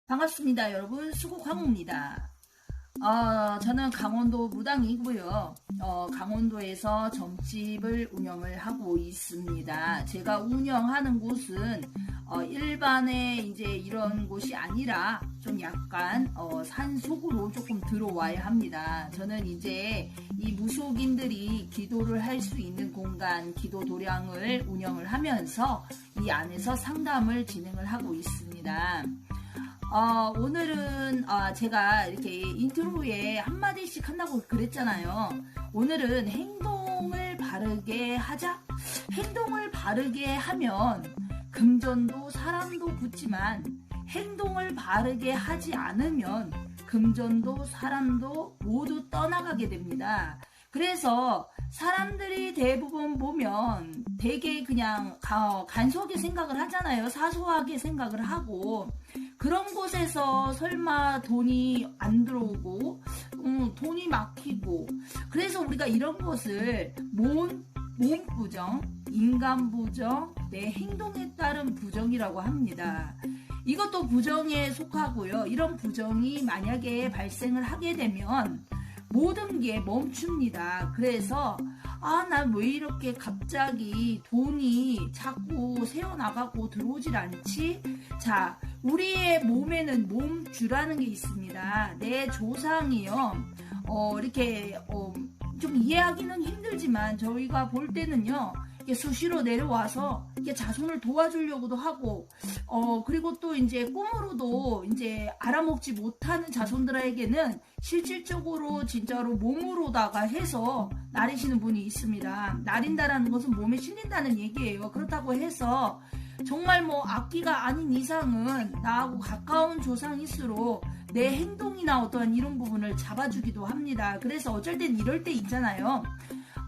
반갑습니다, 여러분. 수국황후입니다. 저는 강원도 무당이고요. 강원도에서 점집을 운영을 하고 있습니다. 제가 운영하는 곳은 일반의 이제 이런 곳이 아니라 좀 약간 산속으로 조금 들어와야 합니다. 저는 이제 이 무속인들이 기도를 할 수 있는 공간, 기도 도량을 운영을 하면서 이 안에서 상담을 진행을 하고 있습니다. 오늘은 제가 이렇게 인트로에 한마디씩 한다고 그랬잖아요. 오늘은 행동을 바르게 하자. 행동을 바르게 하면 금전도 사람도 붙지만 행동을 바르게 하지 않으면 금전도 사람도 모두 떠나가게 됩니다. 그래서 사람들이 대부분 보면 되게 그냥 간소하게 생각을 하잖아요. 사소하게 생각을 하고 그런 곳에서 설마 돈이 안 들어오고 돈이 막히고 그래서 우리가 이런 것을 몸부정, 인간부정, 내 행동에 따른 부정이라고 합니다. 이것도 부정에 속하고요. 이런 부정이 만약에 발생을 하게 되면 모든 게 멈춥니다. 그래서 난 왜 이렇게 갑자기 돈이 자꾸 새어나가고 들어오질 않지? 자, 우리의 몸에는 몸주라는 게 있습니다. 내 조상이요. 이렇게 좀 이해하기는 힘들지만 저희가 볼 때는요. 수시로 내려와서 자손을 도와주려고도 하고 그리고 또 이제 꿈으로도 이제 알아먹지 못하는 자손들에게는 실질적으로 진짜로 몸으로다가 해서 나리시는 분이 있습니다. 나린다라는 것은 몸에 실린다는 얘기예요. 그렇다고 해서 정말 뭐 악기가 아닌 이상은 나하고 가까운 조상일수록 내 행동이나 어떠한 이런 부분을 잡아주기도 합니다. 그래서 어쩔 땐 이럴 때 있잖아요.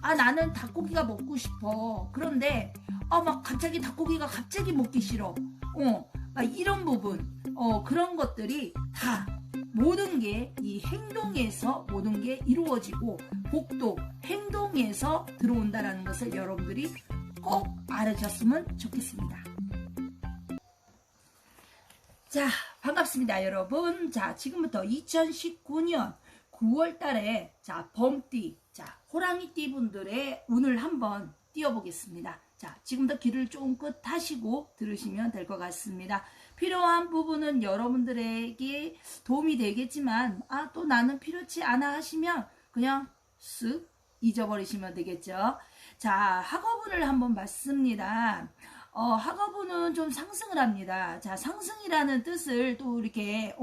나는 닭고기가 먹고 싶어. 그런데 막 갑자기 닭고기가 갑자기 먹기 싫어. 막 이런 부분 그런 것들이 다 모든 게 이 행동에서 모든 게 이루어지고 복도 행동에서 들어온다라는 것을 여러분들이 꼭 알아주셨으면 좋겠습니다. 자, 반갑습니다, 여러분. 자, 지금부터 2019년 9월 달에 범띠, 호랑이띠 분들의 운을 한번 띄워보겠습니다. 자, 지금부터 귀를 쫑긋 하시고 들으시면 될 것 같습니다. 필요한 부분은 여러분들에게 도움이 되겠지만 또 나는 필요치 않아 하시면 그냥 쓱 잊어버리시면 되겠죠. 자, 학업운을 한번 봤습니다. 학업운은 좀 상승을 합니다. 자, 상승이라는 뜻을 또 이렇게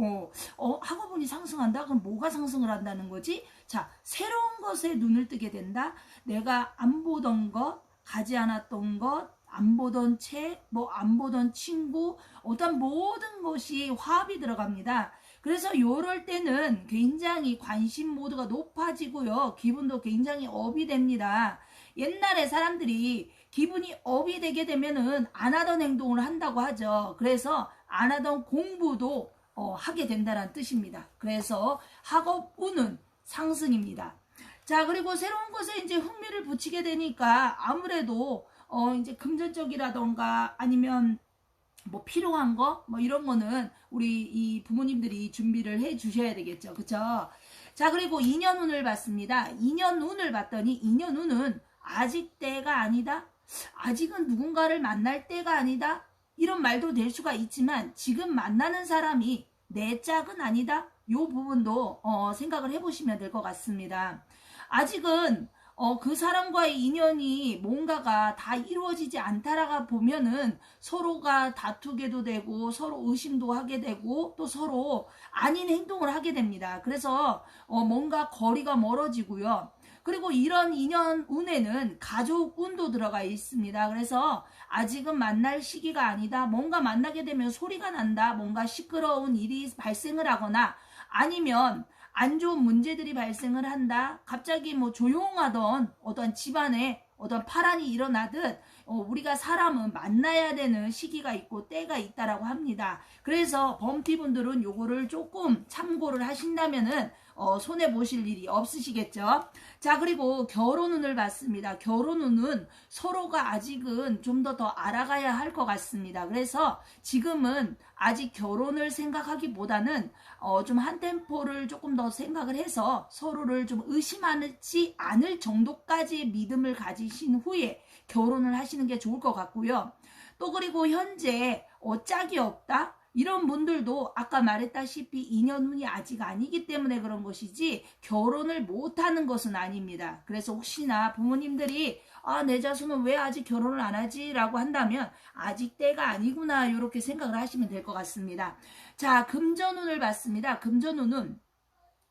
학업운이 상승한다? 그럼 뭐가 상승을 한다는 거지? 자, 새로운 것에 눈을 뜨게 된다. 내가 안 보던 것, 가지 않았던 것, 안 보던 책, 안 보던 친구, 어떤 모든 것이 화합이 들어갑니다. 그래서 이럴 때는 굉장히 관심 모두가 높아지고요. 기분도 굉장히 업이 됩니다. 옛날에 사람들이 기분이 업이 되게 되면은 안 하던 행동을 한다고 하죠. 그래서 안 하던 공부도 하게 된다는 뜻입니다. 그래서 학업운은 상승입니다. 자, 그리고 새로운 것에 이제 흥미를 붙이게 되니까 아무래도 이제 금전적이라던가 아니면 필요한 거 이런 거는 우리 이 부모님들이 준비를 해 주셔야 되겠죠. 그쵸? 자, 그리고 2년운을 봤습니다. 2년운을 봤더니 2년운은 아직 때가 아니다. 아직은 누군가를 만날 때가 아니다. 이런 말도 될 수가 있지만 지금 만나는 사람이 내 짝은 아니다. 요 부분도 생각을 해보시면 될 것 같습니다. 아직은 그 사람과의 인연이 뭔가가 다 이루어지지 않다라가 보면은 서로가 다투게도 되고 서로 의심도 하게 되고 또 서로 아닌 행동을 하게 됩니다. 그래서 뭔가 거리가 멀어지고요. 그리고 이런 인연 운에는 가족 운도 들어가 있습니다. 그래서 아직은 만날 시기가 아니다. 뭔가 만나게 되면 소리가 난다. 뭔가 시끄러운 일이 발생을 하거나 아니면 안 좋은 문제들이 발생을 한다. 갑자기 조용하던 어떤 집안에 어떤 파란이 일어나듯 우리가 사람은 만나야 되는 시기가 있고 때가 있다라고 합니다. 그래서 범띠분들은 요거를 조금 참고를 하신다면은 손해 보실 일이 없으시겠죠. 자, 그리고 결혼운을 봤습니다. 결혼운은 서로가 아직은 좀 더 알아가야 할 것 같습니다. 그래서 지금은 아직 결혼을 생각하기보다는 좀 한 템포를 조금 더 생각을 해서 서로를 좀 의심하지 않을 정도까지의 믿음을 가지신 후에 결혼을 하시는 게 좋을 것 같고요. 또 그리고 현재 짝이 없다? 이런 분들도 아까 말했다시피 인연운이 아직 아니기 때문에 그런 것이지 결혼을 못하는 것은 아닙니다. 그래서 혹시나 부모님들이 내 자손은 왜 아직 결혼을 안 하지? 라고 한다면 아직 때가 아니구나 이렇게 생각을 하시면 될 것 같습니다. 자, 금전운을 봤습니다. 금전운은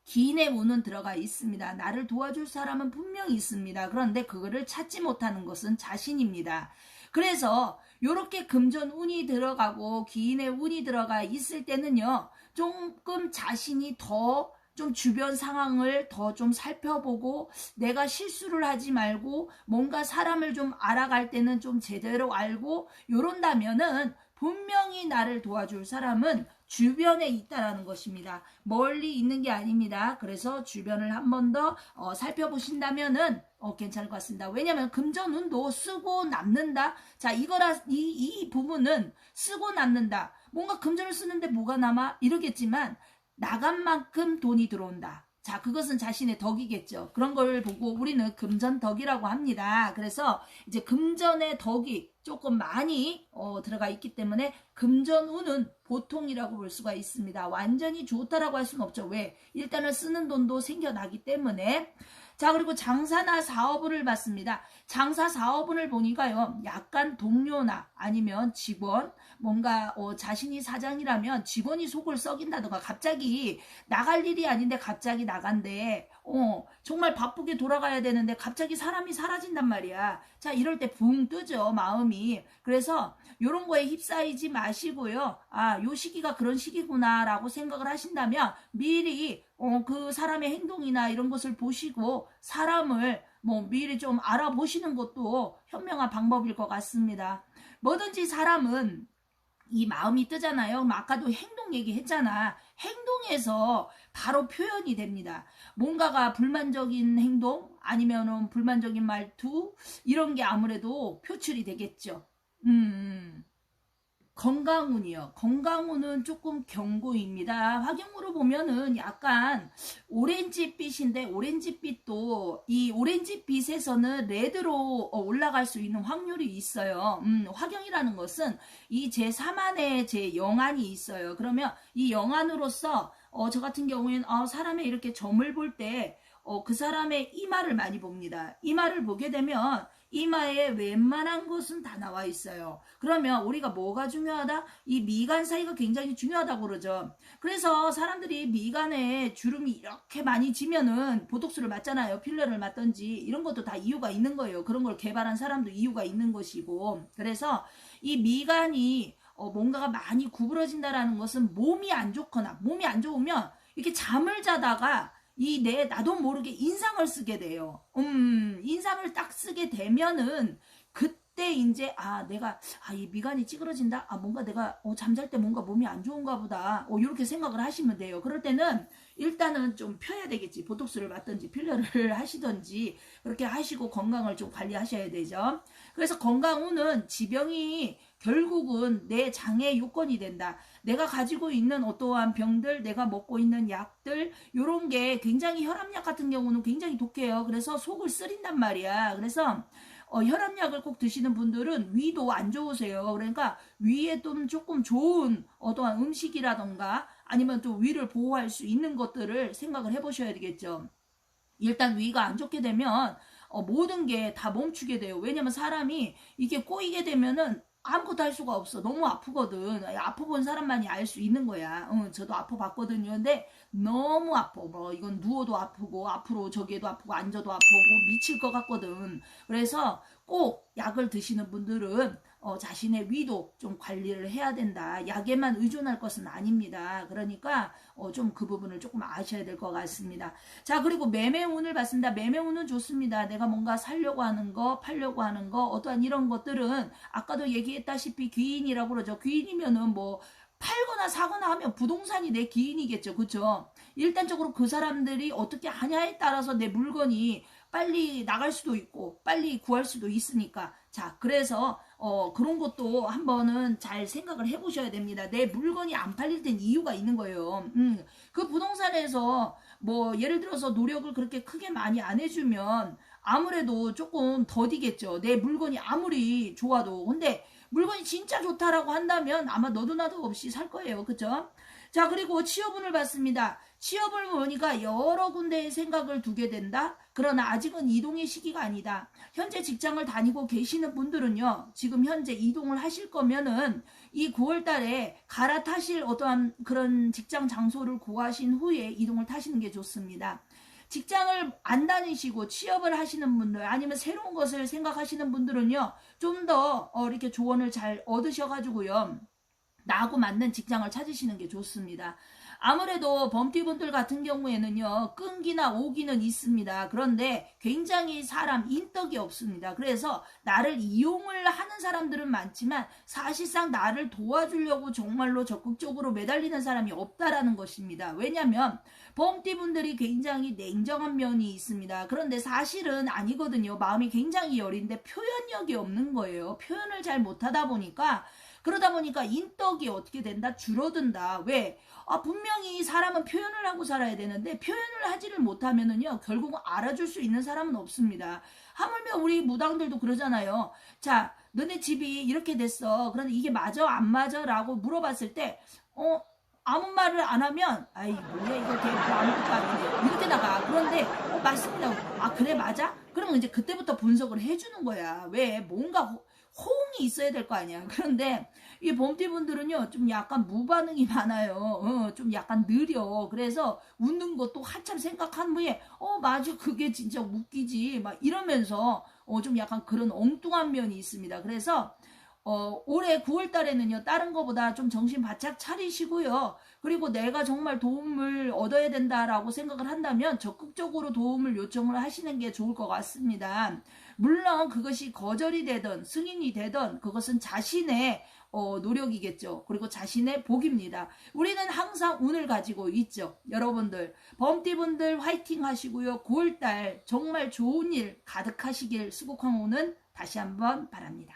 기인의 운은 들어가 있습니다. 나를 도와줄 사람은 분명히 있습니다. 그런데 그거를 찾지 못하는 것은 자신입니다. 그래서 이렇게 금전 운이 들어가고 기인의 운이 들어가 있을 때는요, 조금 자신이 더 좀 주변 상황을 더 좀 살펴보고 내가 실수를 하지 말고 뭔가 사람을 좀 알아갈 때는 좀 제대로 알고 요런다면은 분명히 나를 도와줄 사람은 주변에 있다라는 것입니다. 멀리 있는 게 아닙니다. 그래서 주변을 한 번 더 살펴보신다면은 괜찮을 것 같습니다. 왜냐하면 금전운도 쓰고 남는다. 자, 이 부분은 쓰고 남는다. 뭔가 금전을 쓰는데 뭐가 남아? 이러겠지만 나간 만큼 돈이 들어온다. 자, 그것은 자신의 덕이겠죠. 그런 걸 보고 우리는 금전덕이라고 합니다. 그래서 이제 금전의 덕이 조금 많이 들어가 있기 때문에 금전운은 보통이라고 볼 수가 있습니다. 완전히 좋다라고 할 수는 없죠. 왜? 일단은 쓰는 돈도 생겨나기 때문에. 자, 그리고 장사나 사업운을 봤습니다. 장사 사업운을 보니까요, 약간 동료나 아니면 직원, 뭔가 자신이 사장이라면 직원이 속을 썩인다던가 갑자기 나갈 일이 아닌데 갑자기 나간대. 정말 바쁘게 돌아가야 되는데 갑자기 사람이 사라진단 말이야. 자, 이럴 때 붕 뜨죠, 마음이. 그래서 이런 거에 휩싸이지 마시고요. 요 시기가 그런 시기구나 라고 생각을 하신다면 미리 그 사람의 행동이나 이런 것을 보시고 사람을 미리 좀 알아보시는 것도 현명한 방법일 것 같습니다. 뭐든지 사람은 이 마음이 뜨잖아요. 아까도 행동 얘기했잖아. 행동에서 바로 표현이 됩니다. 뭔가가 불만적인 행동 아니면 불만적인 말투 이런 게 아무래도 표출이 되겠죠. 건강운이요. 건강운은 조금 경고입니다. 화경으로 보면은 약간 오렌지빛인데 오렌지빛도 이 오렌지빛에서는 레드로 올라갈 수 있는 확률이 있어요. 화경이라는 것은 이 제3안에 제0안이 있어요. 그러면 이 영안으로서 저 같은 경우에는 사람의 이렇게 점을 볼 때 그 사람의 이마를 많이 봅니다. 이마를 보게 되면 이마에 웬만한 것은 다 나와 있어요. 그러면 우리가 뭐가 중요하다? 이 미간 사이가 굉장히 중요하다고 그러죠. 그래서 사람들이 미간에 주름이 이렇게 많이 지면은 보톡스를 맞잖아요. 필러를 맞던지 이런 것도 다 이유가 있는 거예요. 그런 걸 개발한 사람도 이유가 있는 것이고. 그래서 이 미간이 뭔가가 많이 구부러진다라는 것은 몸이 안 좋거나 몸이 안 좋으면 이렇게 잠을 자다가 나도 모르게 인상을 쓰게 돼요. 인상을 딱 쓰게 되면은 그때 이제 내가 이 미간이 찌그러진다. 뭔가 내가 잠잘 때 뭔가 몸이 안 좋은가 보다. 이렇게 생각을 하시면 돼요. 그럴 때는 일단은 좀 펴야 되겠지. 보톡스를 맞든지 필러를 하시든지 그렇게 하시고 건강을 좀 관리하셔야 되죠. 그래서 건강운은 지병이 결국은 내 장애 요건이 된다. 내가 가지고 있는 어떠한 병들, 내가 먹고 있는 약들 이런 게 굉장히 혈압약 같은 경우는 굉장히 독해요. 그래서 속을 쓰린단 말이야. 그래서 혈압약을 꼭 드시는 분들은 위도 안 좋으세요. 그러니까 위에 좀 조금 좋은 어떠한 음식이라던가 아니면 또 위를 보호할 수 있는 것들을 생각을 해보셔야 되겠죠. 일단 위가 안 좋게 되면 모든 게 다 멈추게 돼요. 왜냐면 사람이 이게 꼬이게 되면은 아무것도 할 수가 없어. 너무 아프거든. 아파본 사람만이 알 수 있는 거야. 저도 아파봤거든요. 근데 너무 아파. 이건 누워도 아프고 앞으로 저기에도 아프고 앉아도 아프고 미칠 것 같거든. 그래서 꼭 약을 드시는 분들은 자신의 위도 좀 관리를 해야 된다. 약에만 의존할 것은 아닙니다. 그러니까 좀 그 부분을 조금 아셔야 될 것 같습니다. 자, 그리고 매매운을 봤습니다. 매매운은 좋습니다. 내가 뭔가 사려고 하는 거, 팔려고 하는 거, 어떠한 이런 것들은 아까도 얘기했다시피 귀인이라고 그러죠. 귀인이면은 팔거나 사거나 하면 부동산이 내 기인이겠죠. 그쵸? 일단적으로 그 사람들이 어떻게 하냐에 따라서 내 물건이 빨리 나갈 수도 있고 빨리 구할 수도 있으니까. 자, 그래서 그런 것도 한번은 잘 생각을 해보셔야 됩니다. 내 물건이 안 팔릴 땐 이유가 있는 거예요. 그 부동산에서 뭐 예를 들어서 노력을 그렇게 크게 많이 안 해주면 아무래도 조금 더디겠죠. 내 물건이 아무리 좋아도. 근데 물건이 진짜 좋다라고 한다면 아마 너도 나도 없이 살 거예요. 그죠? 자, 그리고 취업운을 봤습니다. 취업을 보니까 여러 군데의 생각을 두게 된다. 그러나 아직은 이동의 시기가 아니다. 현재 직장을 다니고 계시는 분들은요, 지금 현재 이동을 하실 거면은 이 9월 달에 갈아타실 어떠한 그런 직장 장소를 구하신 후에 이동을 타시는 게 좋습니다. 직장을 안 다니시고 취업을 하시는 분들, 아니면 새로운 것을 생각하시는 분들은요, 좀 더 이렇게 조언을 잘 얻으셔가지고요, 나하고 맞는 직장을 찾으시는 게 좋습니다. 아무래도 범띠분들 같은 경우에는요, 끈기나 오기는 있습니다. 그런데 굉장히 사람 인덕이 없습니다. 그래서 나를 이용을 하는 사람들은 많지만 사실상 나를 도와주려고 정말로 적극적으로 매달리는 사람이 없다라는 것입니다. 왜냐하면 범띠분들이 굉장히 냉정한 면이 있습니다. 그런데 사실은 아니거든요. 마음이 굉장히 여린데 표현력이 없는 거예요. 표현을 잘 못하다 보니까, 그러다 보니까 인덕이 어떻게 된다? 줄어든다. 왜? 분명히 사람은 표현을 하고 살아야 되는데 표현을 하지를 못하면은요, 결국은 알아줄 수 있는 사람은 없습니다. 하물며 우리 무당들도 그러잖아요. 자, 너네 집이 이렇게 됐어. 그런데 이게 맞아? 안 맞아? 라고 물어봤을 때 아무 말을 안 하면, 아이 뭐야 이거 걔 아무것도 아닌데 이렇게 나가. 그런데 맞습니다. 아 그래 맞아? 그러면 이제 그때부터 분석을 해주는 거야. 왜? 뭔가 호응이 있어야 될 거 아니야. 그런데 이 범띠분들은요, 좀 약간 무반응이 많아요. 좀 약간 느려. 그래서 웃는 것도 한참 생각한 후에 맞아 그게 진짜 웃기지 막 이러면서 좀 약간 그런 엉뚱한 면이 있습니다. 그래서 올해 9월 달에는요, 다른 거보다 좀 정신 바짝 차리시고요. 그리고 내가 정말 도움을 얻어야 된다라고 생각을 한다면 적극적으로 도움을 요청을 하시는 게 좋을 것 같습니다. 물론 그것이 거절이 되든 승인이 되든 그것은 자신의 노력이겠죠. 그리고 자신의 복입니다. 우리는 항상 운을 가지고 있죠. 여러분들, 범띠분들 화이팅 하시고요. 9월달 정말 좋은 일 가득하시길 수국황후는 다시 한번 바랍니다.